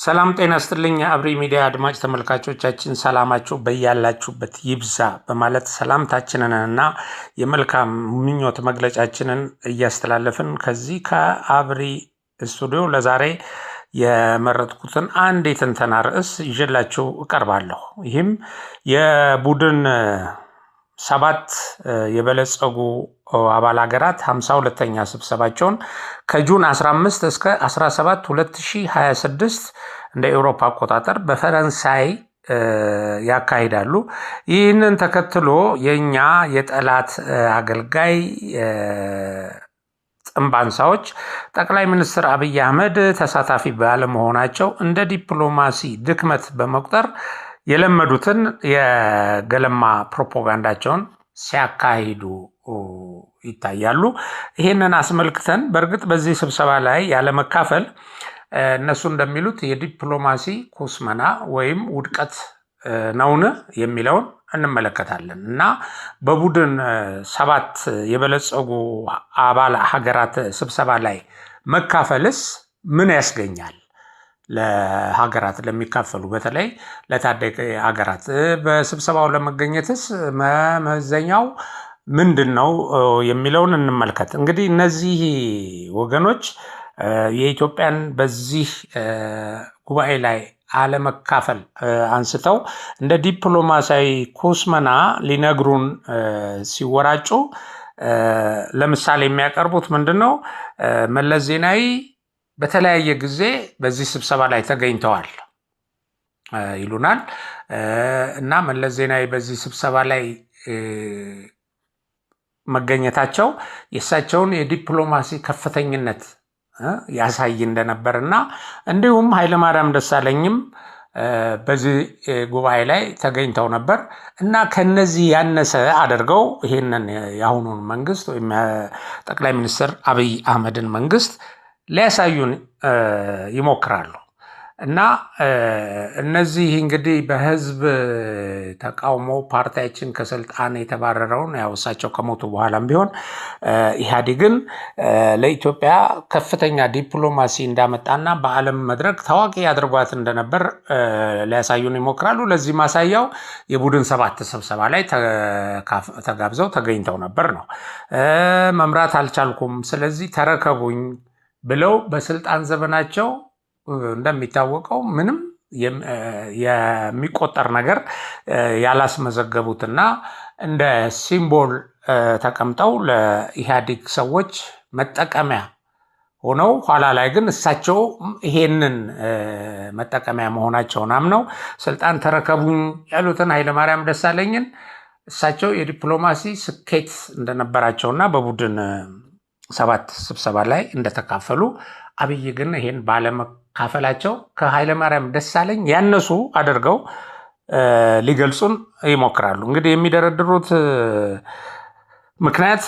ሰላም ጤና ይስጥልኝ አብሪ ሚዲያ አድማጭ ተመልካቾቻችን ሰላማችሁ በያላችሁበት ይብዛ በማለት ሰላምታችንንና የመልካም ምኞት መግለጫችንን እያስተላለፍን ከዚህ ከአብሪ ስቱዲዮ ለዛሬ የመረጥኩትን አንድ የትንተና ርዕስ ይዤላችሁ እቀርባለሁ። ይህም የቡድን 7 የበለጸጉ አባል ሀገራት 52ኛ ስብሰባቸውን ከጁን 15 እስከ 17 2026 እንደ አውሮፓ አቆጣጠር በፈረንሳይ ያካሂዳሉ። ይህንን ተከትሎ የኛ የጠላት አገልጋይ ጥንባንሳዎች ጠቅላይ ሚኒስትር አብይ አህመድ ተሳታፊ ባለመሆናቸው እንደ ዲፕሎማሲ ድክመት በመቁጠር የለመዱትን የገለማ ፕሮፓጋንዳቸውን ሲያካሂዱ ይታያሉ። ይህንን አስመልክተን በእርግጥ በዚህ ስብሰባ ላይ ያለመካፈል እነሱ እንደሚሉት የዲፕሎማሲ ኩስመና ወይም ውድቀት ነውን የሚለውን እንመለከታለን እና በቡድን 7 የበለጸጉ አባል ሀገራት ስብሰባ ላይ መካፈልስ ምን ያስገኛል? ለሀገራት ለሚካፈሉ በተለይ ለታዳጊ ሀገራት በስብሰባው ለመገኘትስ መመዘኛው ምንድነው የሚለውን እንመልከት። እንግዲህ እነዚህ ወገኖች የኢትዮጵያን በዚህ ጉባኤ ላይ አለመካፈል አንስተው እንደ ዲፕሎማሲያዊ ኩስመና ሊነግሩን ሲወራጩ ለምሳሌ የሚያቀርቡት ምንድነው? መለስ ዜናዊ በተለያየ ጊዜ በዚህ ስብሰባ ላይ ተገኝተዋል ይሉናል እና መለስ ዜናዊ በዚህ ስብሰባ ላይ መገኘታቸው የእሳቸውን የዲፕሎማሲ ከፍተኝነት ያሳይ እንደነበር እና እንዲሁም ኃይለማርያም ደሳለኝም በዚህ ጉባኤ ላይ ተገኝተው ነበር እና ከነዚህ ያነሰ አድርገው ይሄንን የአሁኑን መንግስት ወይም ጠቅላይ ሚኒስትር አብይ አህመድን መንግስት ሊያሳዩን ይሞክራሉ እና እነዚህ እንግዲህ በህዝብ ተቃውሞ ፓርቲያችን ከስልጣን የተባረረውን ያው እሳቸው ከሞቱ በኋላም ቢሆን ኢህአዴግን ለኢትዮጵያ ከፍተኛ ዲፕሎማሲ እንዳመጣና በዓለም መድረክ ታዋቂ አድርጓት እንደነበር ሊያሳዩን ይሞክራሉ። ለዚህ ማሳያው የቡድን 7 ስብሰባ ላይ ተጋብዘው ተገኝተው ነበር ነው። መምራት አልቻልኩም፣ ስለዚህ ተረከቡኝ ብለው በስልጣን ዘመናቸው እንደሚታወቀው ምንም የሚቆጠር ነገር ያላስመዘገቡትና እንደ ሲምቦል ተቀምጠው ለኢህአዴግ ሰዎች መጠቀሚያ ሆነው ኋላ ላይ ግን እሳቸው ይሄንን መጠቀሚያ መሆናቸውን አምነው ስልጣን ተረከቡኝ ያሉትን ኃይለማርያም ደሳለኝን እሳቸው የዲፕሎማሲ ስኬት እንደነበራቸውና በቡድን 7 ስብሰባ ላይ እንደተካፈሉ አብይ ግን ይሄን ባለመካፈላቸው ከኃይለማርያም ደሳለኝ ያነሱ አድርገው ሊገልጹን ይሞክራሉ። እንግዲህ የሚደረድሩት ምክንያት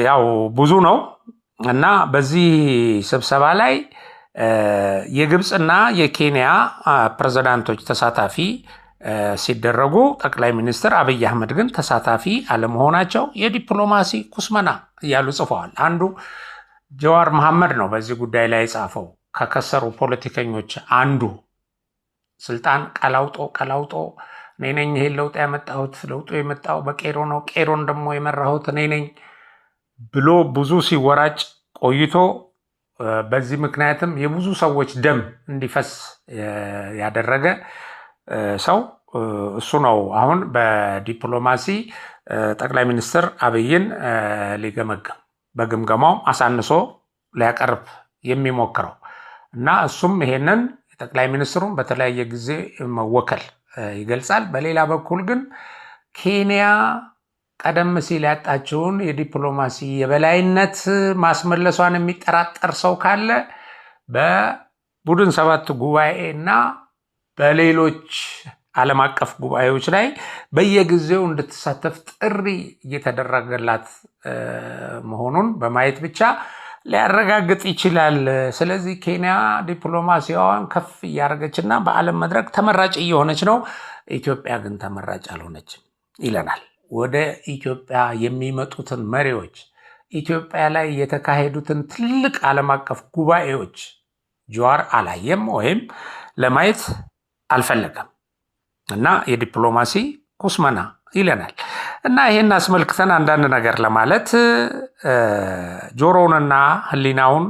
ያው ብዙ ነው እና በዚህ ስብሰባ ላይ የግብፅና የኬንያ ፕሬዝዳንቶች ተሳታፊ ሲደረጉ ጠቅላይ ሚኒስትር አብይ አህመድ ግን ተሳታፊ አለመሆናቸው የዲፕሎማሲ ኩስመና እያሉ ጽፈዋል። አንዱ ጀዋር መሐመድ ነው በዚህ ጉዳይ ላይ የጻፈው። ከከሰሩ ፖለቲከኞች አንዱ ስልጣን ቀላውጦ እኔ ነኝ ይሄን ለውጥ ያመጣሁት፣ ለውጡ የመጣው በቄሮ ነው፣ ቄሮን ደግሞ የመራሁት እኔ ነኝ ብሎ ብዙ ሲወራጭ ቆይቶ በዚህ ምክንያትም የብዙ ሰዎች ደም እንዲፈስ ያደረገ ሰው እሱ ነው። አሁን በዲፕሎማሲ ጠቅላይ ሚኒስትር አብይን ሊገመገም በግምገማው አሳንሶ ሊያቀርብ የሚሞክረው እና እሱም ይሄንን ጠቅላይ ሚኒስትሩን በተለያየ ጊዜ መወከል ይገልጻል። በሌላ በኩል ግን ኬንያ ቀደም ሲል ያጣችውን የዲፕሎማሲ የበላይነት ማስመለሷን የሚጠራጠር ሰው ካለ በቡድን 7 ጉባኤ እና በሌሎች ዓለም አቀፍ ጉባኤዎች ላይ በየጊዜው እንድትሳተፍ ጥሪ እየተደረገላት መሆኑን በማየት ብቻ ሊያረጋግጥ ይችላል። ስለዚህ ኬንያ ዲፕሎማሲያዋን ከፍ እያደረገችና በዓለም መድረክ ተመራጭ እየሆነች ነው፣ ኢትዮጵያ ግን ተመራጭ አልሆነችም ይለናል። ወደ ኢትዮጵያ የሚመጡትን መሪዎች ኢትዮጵያ ላይ የተካሄዱትን ትልቅ ዓለም አቀፍ ጉባኤዎች ጀዋር አላየም ወይም ለማየት አልፈለገም እና የዲፕሎማሲ ኩስመና ይለናል። እና ይሄን አስመልክተን አንዳንድ ነገር ለማለት ጆሮውንና ሕሊናውን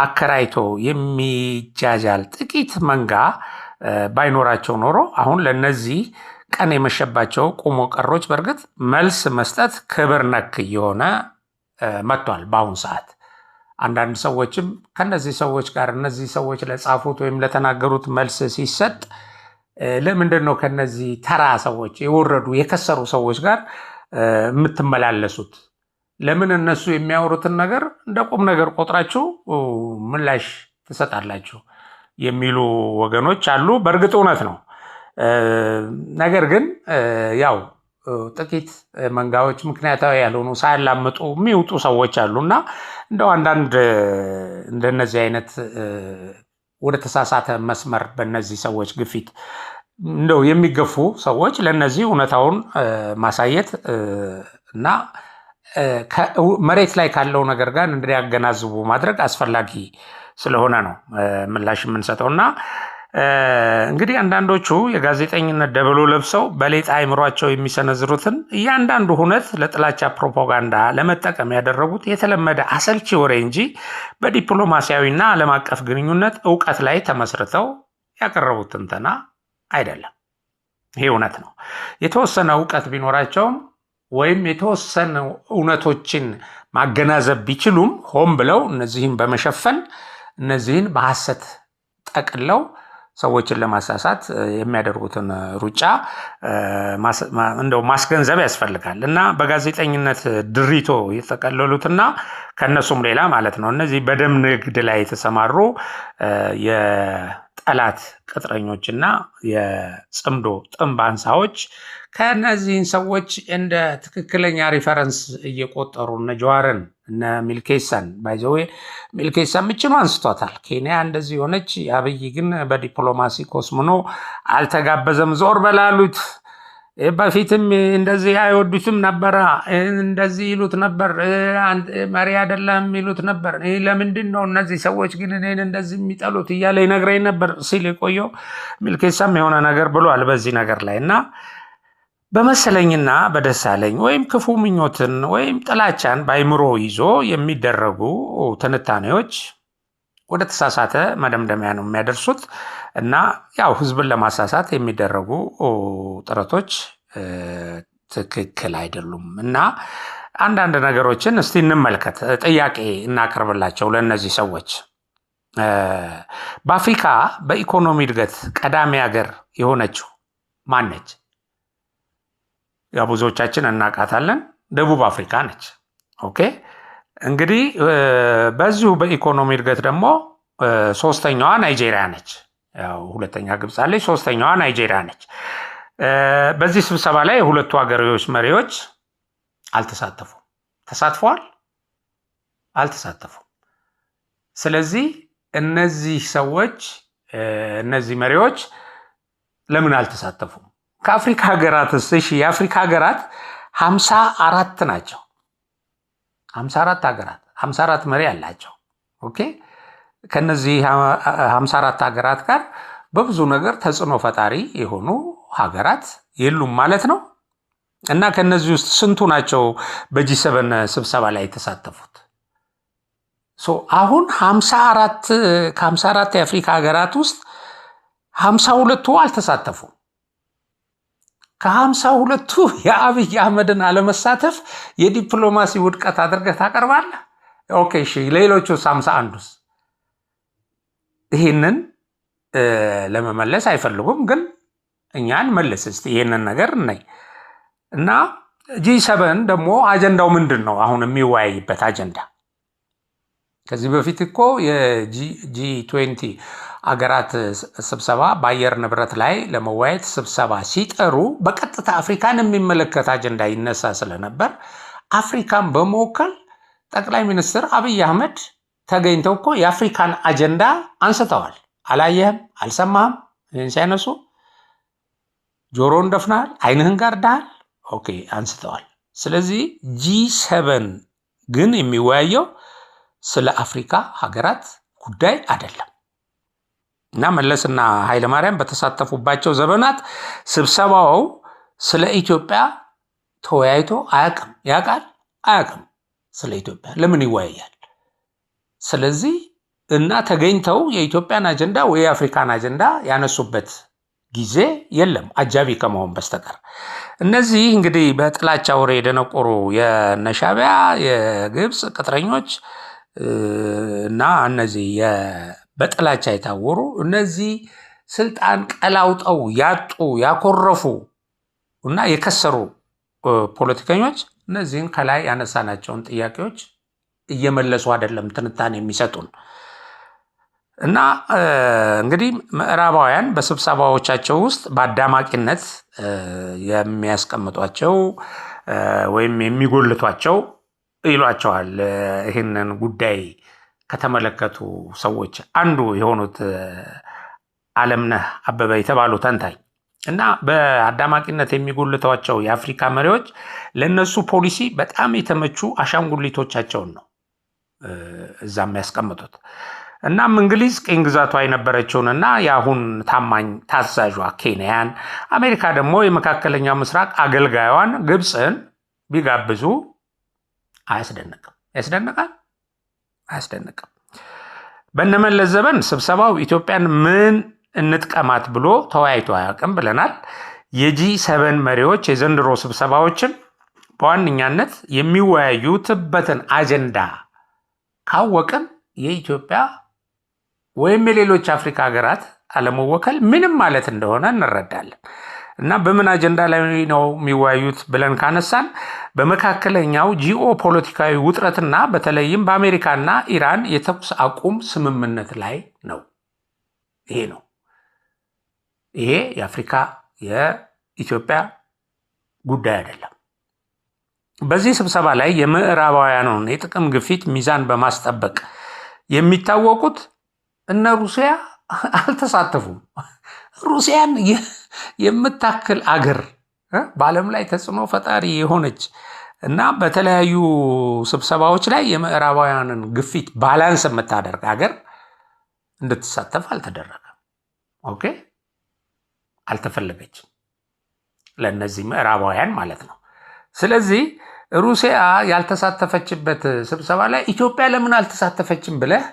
አከራይቶ የሚጃጃል ጥቂት መንጋ ባይኖራቸው ኖሮ አሁን ለነዚህ ቀን የመሸባቸው ቁሞ ቀሮች በእርግጥ መልስ መስጠት ክብር ነክ እየሆነ መጥቷል በአሁን ሰዓት። አንዳንድ ሰዎችም ከነዚህ ሰዎች ጋር እነዚህ ሰዎች ለጻፉት ወይም ለተናገሩት መልስ ሲሰጥ ለምንድን ነው ከነዚህ ተራ ሰዎች የወረዱ የከሰሩ ሰዎች ጋር የምትመላለሱት? ለምን እነሱ የሚያወሩትን ነገር እንደ ቁም ነገር ቆጥራችሁ ምላሽ ትሰጣላችሁ የሚሉ ወገኖች አሉ። በእርግጥ እውነት ነው። ነገር ግን ያው ጥቂት መንጋዎች ምክንያታዊ ያልሆኑ ሳያላምጡ የሚወጡ ሰዎች አሉና እንደው አንዳንድ እንደነዚህ አይነት ወደ ተሳሳተ መስመር በእነዚህ ሰዎች ግፊት እንደው የሚገፉ ሰዎች ለነዚህ እውነታውን ማሳየት እና መሬት ላይ ካለው ነገር ጋር እንዲያገናዝቡ ማድረግ አስፈላጊ ስለሆነ ነው ምላሽ የምንሰጠው። እና እንግዲህ አንዳንዶቹ የጋዜጠኝነት ደበሎ ለብሰው በሌጣ አይምሯቸው የሚሰነዝሩትን እያንዳንዱ ሁነት ለጥላቻ ፕሮፓጋንዳ ለመጠቀም ያደረጉት የተለመደ አሰልቺ ወሬ እንጂ በዲፕሎማሲያዊና ዓለም አቀፍ ግንኙነት እውቀት ላይ ተመስርተው ያቀረቡት ትንተና አይደለም። ይሄ እውነት ነው። የተወሰነ እውቀት ቢኖራቸውም ወይም የተወሰነ እውነቶችን ማገናዘብ ቢችሉም ሆን ብለው እነዚህን በመሸፈን እነዚህን በሐሰት ጠቅለው ሰዎችን ለማሳሳት የሚያደርጉትን ሩጫ እንደው ማስገንዘብ ያስፈልጋል። እና በጋዜጠኝነት ድሪቶ የተጠቀለሉትና ከነሱም ሌላ ማለት ነው እነዚህ በደም ንግድ ላይ የተሰማሩ የጠላት ቅጥረኞችና የጽምዶ ጥንብ አንሳዎች ከነዚህን ሰዎች እንደ ትክክለኛ ሪፈረንስ እየቆጠሩ እነ ጀዋርን እነ ሚልኬሳን ባይዘዌ ሚልኬሳን ምችኑ አንስቷታል። ኬንያ እንደዚህ ሆነች፣ አብይ ግን በዲፕሎማሲ ኮስምኖ አልተጋበዘም ዞር በላሉት። በፊትም እንደዚህ አይወዱትም ነበረ፣ እንደዚህ ይሉት ነበር፣ መሪ አይደለም ይሉት ነበር። ለምንድን ነው እነዚህ ሰዎች ግን እኔን እንደዚህ የሚጠሉት እያለ ይነግረኝ ነበር ሲል የቆየው ሚልኬሳም የሆነ ነገር ብሏል በዚህ ነገር ላይ። እና በመሰለኝና በደሳለኝ ወይም ክፉ ምኞትን ወይም ጥላቻን በአይምሮ ይዞ የሚደረጉ ትንታኔዎች ወደ ተሳሳተ መደምደሚያ ነው የሚያደርሱት። እና ያው ህዝብን ለማሳሳት የሚደረጉ ጥረቶች ትክክል አይደሉም። እና አንዳንድ ነገሮችን እስቲ እንመልከት፣ ጥያቄ እናቀርብላቸው ለእነዚህ ሰዎች። በአፍሪካ በኢኮኖሚ እድገት ቀዳሚ ሀገር የሆነችው ማነች? ያው ብዙዎቻችን እናውቃታለን። ደቡብ አፍሪካ ነች። ኦኬ እንግዲህ በዚሁ በኢኮኖሚ እድገት ደግሞ ሶስተኛዋ ናይጄሪያ ነች። ያው ሁለተኛ ግብፅ አለች፣ ሶስተኛዋ ናይጄሪያ ነች። በዚህ ስብሰባ ላይ የሁለቱ ሀገሮች መሪዎች አልተሳተፉም። ተሳትፈዋል? አልተሳተፉም። ስለዚህ እነዚህ ሰዎች እነዚህ መሪዎች ለምን አልተሳተፉም? ከአፍሪካ ሀገራት እሺ፣ የአፍሪካ ሀገራት 54 ናቸው። 54 ሀገራት 54 መሪ አላቸው። ኦኬ ከነዚህ 54 ሀገራት ጋር በብዙ ነገር ተጽዕኖ ፈጣሪ የሆኑ ሀገራት የሉም ማለት ነው። እና ከነዚህ ውስጥ ስንቱ ናቸው በጂ7 ስብሰባ ላይ የተሳተፉት? አሁን 54 ከ54 የአፍሪካ ሀገራት ውስጥ 52ቱ አልተሳተፉም። ከ52ቱ የአብይ አህመድን አለመሳተፍ የዲፕሎማሲ ውድቀት አድርገህ ታቀርባለህ? ኦኬ እሺ፣ ሌሎቹ 51ዱስ? ይህንን ለመመለስ አይፈልጉም፣ ግን እኛን መልስ እስቲ ይህንን ነገር እናይ። እና ጂ7 ደግሞ አጀንዳው ምንድን ነው? አሁን የሚወያይበት አጀንዳ ከዚህ በፊት እኮ የጂ20 አገራት ስብሰባ በአየር ንብረት ላይ ለመወያየት ስብሰባ ሲጠሩ በቀጥታ አፍሪካን የሚመለከት አጀንዳ ይነሳ ስለነበር አፍሪካን በመወከል ጠቅላይ ሚኒስትር አብይ አህመድ ተገኝተው እኮ የአፍሪካን አጀንዳ አንስተዋል። አላየህም? አልሰማህም? ይህን ሲያነሱ ጆሮን ደፍናል፣ አይንህን ጋርዳሃል። ኦኬ አንስተዋል። ስለዚህ ጂ7 ግን የሚወያየው ስለ አፍሪካ ሀገራት ጉዳይ አይደለም። እና መለስና ኃይለማርያም በተሳተፉባቸው ዘመናት ስብሰባው ስለ ኢትዮጵያ ተወያይቶ አያውቅም። ያውቃል? አያውቅም። ስለ ኢትዮጵያ ለምን ይወያያል? ስለዚህ እና ተገኝተው የኢትዮጵያን አጀንዳ ወይ የአፍሪካን አጀንዳ ያነሱበት ጊዜ የለም አጃቢ ከመሆን በስተቀር። እነዚህ እንግዲህ በጥላቻ ወሬ የደነቆሩ የነሻቢያ የግብፅ ቅጥረኞች እና እነዚህ በጥላቻ የታወሩ እነዚህ ስልጣን ቀላውጠው ያጡ ያኮረፉ እና የከሰሩ ፖለቲከኞች እነዚህን ከላይ ያነሳናቸውን ጥያቄዎች እየመለሱ አይደለም ትንታኔ የሚሰጡን። እና እንግዲህ ምዕራባውያን በስብሰባዎቻቸው ውስጥ በአዳማቂነት የሚያስቀምጧቸው ወይም የሚጎልቷቸው ይሏቸዋል። ይህንን ጉዳይ ከተመለከቱ ሰዎች አንዱ የሆኑት አለምነህ አበበ የተባሉ ተንታኝ እና በአዳማቂነት የሚጎልቷቸው የአፍሪካ መሪዎች ለነሱ ፖሊሲ በጣም የተመቹ አሻንጉሊቶቻቸውን ነው እዛ የሚያስቀምጡት። እናም እንግሊዝ ቅኝ ግዛቷ የነበረችውንና የአሁን ታማኝ ታዛዧ ኬንያን፣ አሜሪካ ደግሞ የመካከለኛው ምስራቅ አገልጋዩን ግብፅን ቢጋብዙ አያስደንቅም። ያስደንቃል? አያስደንቅም። በነመለስ ዘመን ስብሰባው ኢትዮጵያን ምን እንጥቀማት ብሎ ተወያይቶ አያውቅም ብለናል። የጂ7 መሪዎች የዘንድሮ ስብሰባዎችን በዋነኛነት የሚወያዩትበትን አጀንዳ ካወቅን የኢትዮጵያ ወይም የሌሎች አፍሪካ ሀገራት አለመወከል ምንም ማለት እንደሆነ እንረዳለን። እና በምን አጀንዳ ላይ ነው የሚወያዩት ብለን ካነሳን በመካከለኛው ጂኦ ፖለቲካዊ ውጥረትና በተለይም በአሜሪካና ኢራን የተኩስ አቁም ስምምነት ላይ ነው። ይሄ ነው። ይሄ የአፍሪካ የኢትዮጵያ ጉዳይ አይደለም። በዚህ ስብሰባ ላይ የምዕራባውያኑን የጥቅም ግፊት ሚዛን በማስጠበቅ የሚታወቁት እነ ሩሲያ አልተሳተፉም። ሩሲያን የምታክል አገር በዓለም ላይ ተጽዕኖ ፈጣሪ የሆነች እና በተለያዩ ስብሰባዎች ላይ የምዕራባውያንን ግፊት ባላንስ የምታደርግ አገር እንድትሳተፍ አልተደረገም። ኦኬ፣ አልተፈለገችም ለእነዚህ ምዕራባውያን ማለት ነው። ስለዚህ ሩሲያ ያልተሳተፈችበት ስብሰባ ላይ ኢትዮጵያ ለምን አልተሳተፈችም ብለህ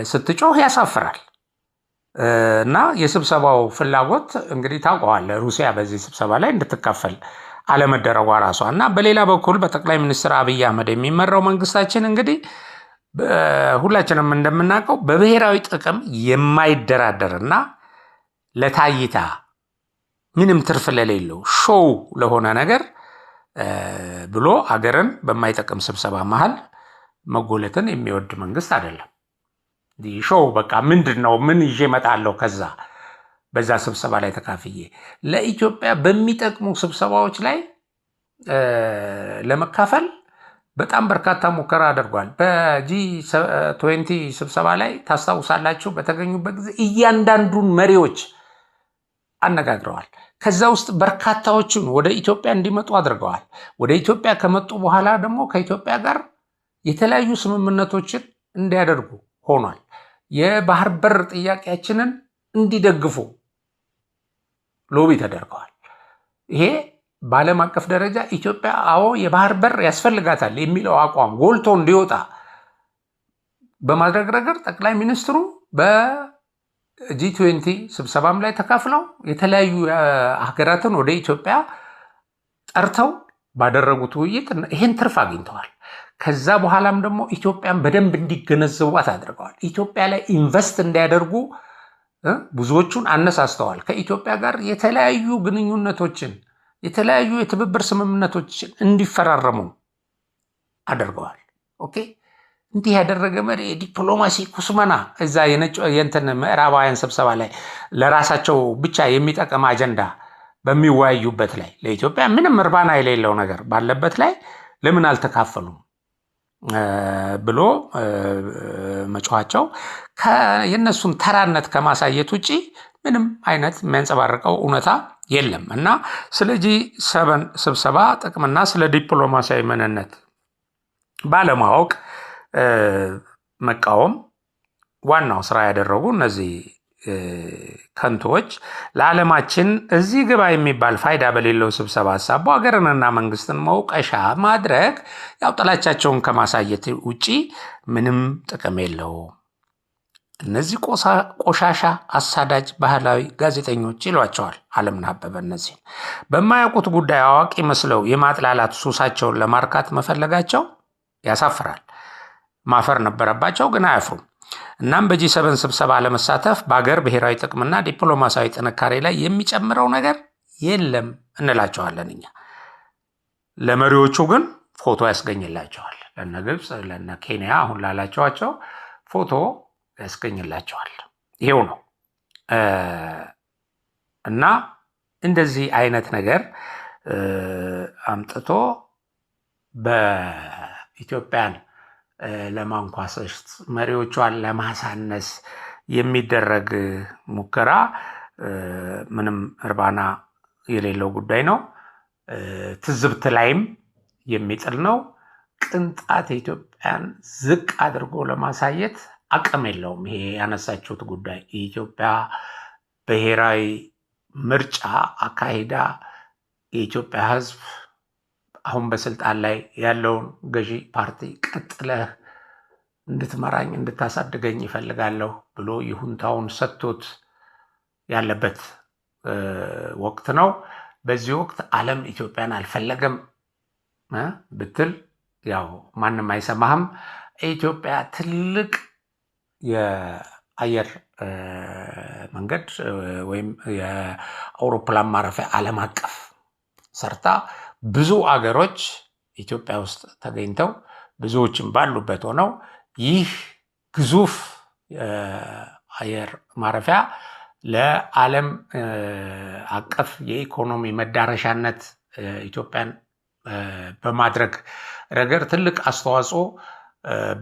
ስትጮህ ያሳፍራል። እና የስብሰባው ፍላጎት እንግዲህ ታውቀዋለህ፣ ሩሲያ በዚህ ስብሰባ ላይ እንድትካፈል አለመደረጓ ራሷ እና በሌላ በኩል በጠቅላይ ሚኒስትር አብይ አህመድ የሚመራው መንግስታችን እንግዲህ ሁላችንም እንደምናውቀው በብሔራዊ ጥቅም የማይደራደር እና ለታይታ ምንም ትርፍ ለሌለው ሾው ለሆነ ነገር ብሎ አገርን በማይጠቅም ስብሰባ መሃል መጎለትን የሚወድ መንግስት አይደለም። ሾው በቃ ምንድን ነው? ምን ይዤ እመጣለሁ ከዛ በዛ ስብሰባ ላይ ተካፍዬ? ለኢትዮጵያ በሚጠቅሙ ስብሰባዎች ላይ ለመካፈል በጣም በርካታ ሙከራ አድርጓል። በጂ20 ስብሰባ ላይ ታስታውሳላችሁ፣ በተገኙበት ጊዜ እያንዳንዱን መሪዎች አነጋግረዋል። ከዛ ውስጥ በርካታዎችን ወደ ኢትዮጵያ እንዲመጡ አድርገዋል። ወደ ኢትዮጵያ ከመጡ በኋላ ደግሞ ከኢትዮጵያ ጋር የተለያዩ ስምምነቶችን እንዲያደርጉ ሆኗል። የባህር በር ጥያቄያችንን እንዲደግፉ ሎቢ ተደርገዋል። ይሄ በዓለም አቀፍ ደረጃ ኢትዮጵያ አዎ የባህር በር ያስፈልጋታል የሚለው አቋም ጎልቶ እንዲወጣ በማድረግ ረገድ ጠቅላይ ሚኒስትሩ በጂ20 ስብሰባም ላይ ተካፍለው የተለያዩ ሀገራትን ወደ ኢትዮጵያ ጠርተው ባደረጉት ውይይት ይህን ትርፍ አግኝተዋል። ከዛ በኋላም ደግሞ ኢትዮጵያን በደንብ እንዲገነዘቧት አድርገዋል። ኢትዮጵያ ላይ ኢንቨስት እንዲያደርጉ ብዙዎቹን አነሳስተዋል። ከኢትዮጵያ ጋር የተለያዩ ግንኙነቶችን የተለያዩ የትብብር ስምምነቶችን እንዲፈራረሙ አድርገዋል። ኦኬ፣ እንዲህ ያደረገ መሪ የዲፕሎማሲ ኩስመና እዛ የእንትን ምዕራባውያን ስብሰባ ላይ ለራሳቸው ብቻ የሚጠቅም አጀንዳ በሚወያዩበት ላይ ለኢትዮጵያ ምንም እርባና የሌለው ነገር ባለበት ላይ ለምን አልተካፈሉም ብሎ መጮኋቸው የእነሱን ተራነት ከማሳየት ውጭ ምንም አይነት የሚያንጸባርቀው እውነታ የለም። እና ስለ ጂ7 ስብሰባ ጥቅምና ስለ ዲፕሎማሲያዊ ምንነት ባለማወቅ መቃወም ዋናው ስራ ያደረጉ እነዚህ ከንቶች ለዓለማችን እዚህ ግባ የሚባል ፋይዳ በሌለው ስብሰባ ሀሳቡ ሀገርንና መንግስትን መውቀሻ ማድረግ ያው ጥላቻቸውን ከማሳየት ውጪ ምንም ጥቅም የለውም። እነዚህ ቆሻሻ አሳዳጅ ባህላዊ ጋዜጠኞች ይሏቸዋል አለምነህ አበበ። እነዚህ በማያውቁት ጉዳይ አዋቂ መስለው የማጥላላት ሱሳቸውን ለማርካት መፈለጋቸው ያሳፍራል። ማፈር ነበረባቸው፣ ግን አያፍሩም። እናም በጂ7 ስብሰባ ለመሳተፍ በአገር ብሔራዊ ጥቅምና ዲፕሎማሲያዊ ጥንካሬ ላይ የሚጨምረው ነገር የለም እንላቸዋለን እኛ። ለመሪዎቹ ግን ፎቶ ያስገኝላቸዋል። ለነ ግብፅ፣ ለነ ኬንያ አሁን ላላቸዋቸው ፎቶ ያስገኝላቸዋል። ይሄው ነው። እና እንደዚህ አይነት ነገር አምጥቶ በኢትዮጵያን ለማንኳሰስ መሪዎቿን ለማሳነስ የሚደረግ ሙከራ ምንም እርባና የሌለው ጉዳይ ነው። ትዝብት ላይም የሚጥል ነው። ቅንጣት ኢትዮጵያን ዝቅ አድርጎ ለማሳየት አቅም የለውም። ይሄ ያነሳችሁት ጉዳይ የኢትዮጵያ ብሔራዊ ምርጫ አካሂዳ የኢትዮጵያ ሕዝብ አሁን በስልጣን ላይ ያለውን ገዢ ፓርቲ ቀጥለህ እንድትመራኝ እንድታሳድገኝ ይፈልጋለሁ ብሎ ይሁንታውን ሰጥቶት ያለበት ወቅት ነው። በዚህ ወቅት ዓለም ኢትዮጵያን አልፈለገም ብትል ያው ማንም አይሰማህም። ኢትዮጵያ ትልቅ የአየር መንገድ ወይም የአውሮፕላን ማረፊያ ዓለም አቀፍ ሰርታ ብዙ አገሮች ኢትዮጵያ ውስጥ ተገኝተው ብዙዎችም ባሉበት ሆነው ይህ ግዙፍ አየር ማረፊያ ለዓለም አቀፍ የኢኮኖሚ መዳረሻነት ኢትዮጵያን በማድረግ ረገድ ትልቅ አስተዋጽኦ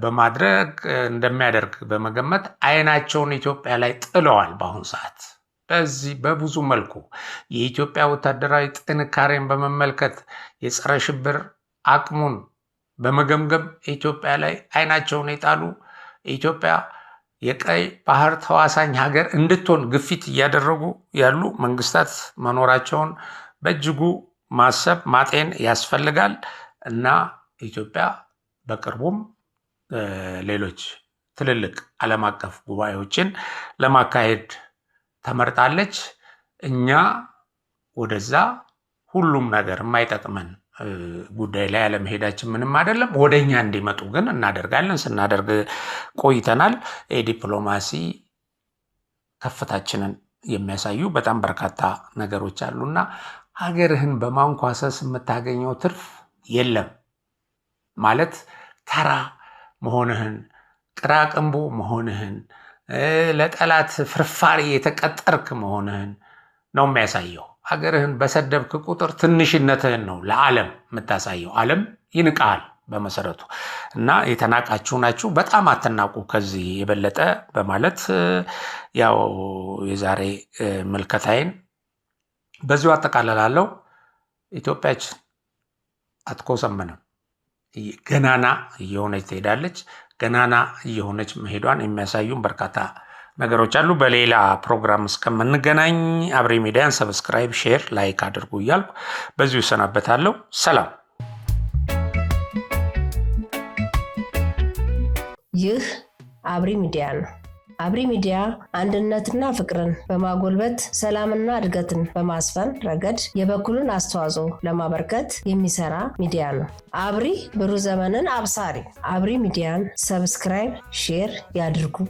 በማድረግ እንደሚያደርግ በመገመት አይናቸውን ኢትዮጵያ ላይ ጥለዋል። በአሁኑ ሰዓት በዚህ በብዙ መልኩ የኢትዮጵያ ወታደራዊ ጥንካሬን በመመልከት የጸረ ሽብር አቅሙን በመገምገም ኢትዮጵያ ላይ አይናቸውን የጣሉ ኢትዮጵያ የቀይ ባህር ተዋሳኝ ሀገር እንድትሆን ግፊት እያደረጉ ያሉ መንግስታት መኖራቸውን በእጅጉ ማሰብ ማጤን ያስፈልጋል እና ኢትዮጵያ በቅርቡም ሌሎች ትልልቅ ዓለም አቀፍ ጉባኤዎችን ለማካሄድ ተመርጣለች። እኛ ወደዛ ሁሉም ነገር የማይጠቅመን ጉዳይ ላይ ያለመሄዳችን ምንም አይደለም። ወደኛ እንዲመጡ ግን እናደርጋለን፣ ስናደርግ ቆይተናል። የዲፕሎማሲ ከፍታችንን የሚያሳዩ በጣም በርካታ ነገሮች አሉና ሀገርህን በማንኳሰስ የምታገኘው ትርፍ የለም ማለት ተራ መሆንህን ቅራቅንቦ መሆንህን ለጠላት ፍርፋሪ የተቀጠርክ መሆንህን ነው የሚያሳየው። ሀገርህን በሰደብክ ቁጥር ትንሽነትህን ነው ለዓለም የምታሳየው። ዓለም ይንቃል በመሰረቱ እና የተናቃችሁ ናችሁ፣ በጣም አትናቁ ከዚህ የበለጠ በማለት ያው የዛሬ ምልከታዬን በዚሁ አጠቃልላለሁ። ኢትዮጵያችን አትኮሰምንም፣ ገናና እየሆነች ትሄዳለች። ገናና እየሆነች መሄዷን የሚያሳዩን በርካታ ነገሮች አሉ። በሌላ ፕሮግራም እስከምንገናኝ አብሪ ሚዲያን ሰብስክራይብ፣ ሼር፣ ላይክ አድርጉ እያልኩ በዚሁ እሰናበታለሁ። ሰላም። ይህ አብሪ ሚዲያ ነው። አብሪ ሚዲያ አንድነትና ፍቅርን በማጎልበት ሰላምና እድገትን በማስፈን ረገድ የበኩሉን አስተዋጽኦ ለማበርከት የሚሰራ ሚዲያ ነው። አብሪ ብሩህ ዘመንን አብሳሪ። አብሪ ሚዲያን ሰብስክራይብ፣ ሼር ያድርጉ።